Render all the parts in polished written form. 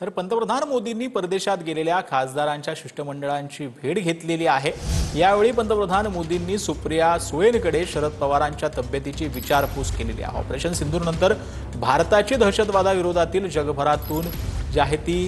तर पंतप्रधान मोदींनी परदेशात गेलेल्या खासदारांच्या शिष्टमंडळांची भेट घेतलेली आहे। यावेळी पंतप्रधान मोदींनी सुप्रिया सुळेंकडे शरद पवारांच्या तब्येतीची विचारपूस केलेली आहे। ऑपरेशन सिंधूरनंतर भारताची दहशतवादाविरोधातील जगभरातून जी आहे ती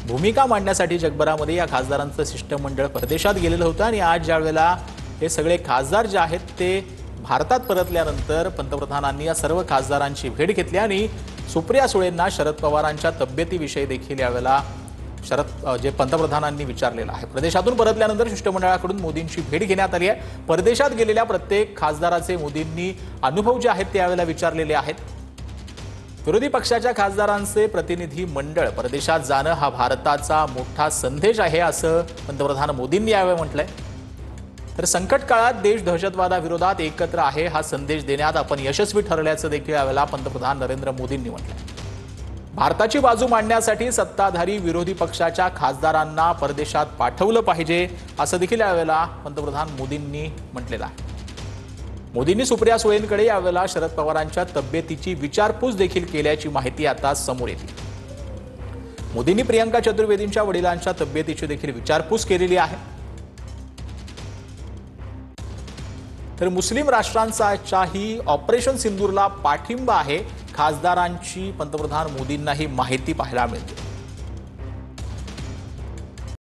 भूमिका मांडण्यासाठी जगभरामध्ये या खासदारांचं शिष्टमंडळ परदेशात गेलेलं होतं आणि आज ज्यावेळेला हे सगळे खासदार जे आहेत ते भारतात परतल्यानंतर पंतप्रधानांनी या सर्व खासदारांची भेट घेतली आणि सुप्रिया सुळेंना शरद पवारांच्या तब्येतीविषयी देखील यावेळेला जे पंतप्रधानांनी विचारलेलं आहे। प्रदेशातून परतल्यानंतर शिष्टमंडळाकडून मोदींची भेट घेण्यात आली आहे। परदेशात गेलेल्या प्रत्येक खासदाराचे मोदींनी अनुभव जे आहेत ते यावेळेला विचारलेले आहेत। विरोधी पक्षाच्या खासदारांचे प्रतिनिधी मंडळ परदेशात जाणं हा भारताचा मोठा संदेश आहे असं पंतप्रधान मोदींनी यावेळी म्हटलंय। तर संकट काळात देश दहशतवादाविरोधात एकत्र आहे हा संदेश देण्यात आपण यशस्वी ठरल्याचं देखील यावेळेला पंतप्रधान नरेंद्र मोदींनी म्हटलंय। भारताची बाजू मांडण्यासाठी सत्ताधारी विरोधी पक्षाच्या खासदारांना परदेशात पाठवलं पाहिजे असं देखील यावेळेला पंतप्रधान मोदींनी म्हटलेलं आहे। मोदींनी सुप्रिया सुळेंकडे यावेळेला शरद पवारांच्या तब्येतीची विचारपूस देखील केल्याची माहिती आता समोर येते। मोदींनी प्रियंका चतुर्वेदींच्या वडिलांच्या तब्येतीची देखील विचारपूस केलेली आहे। तर मुस्लिम राष्ट्रांचाही ऑपरेशन सिंदूरला पाठिंबा आहे। खासदारांची पंतप्रधान मोदींना ही माहिती पाहायला मिळते।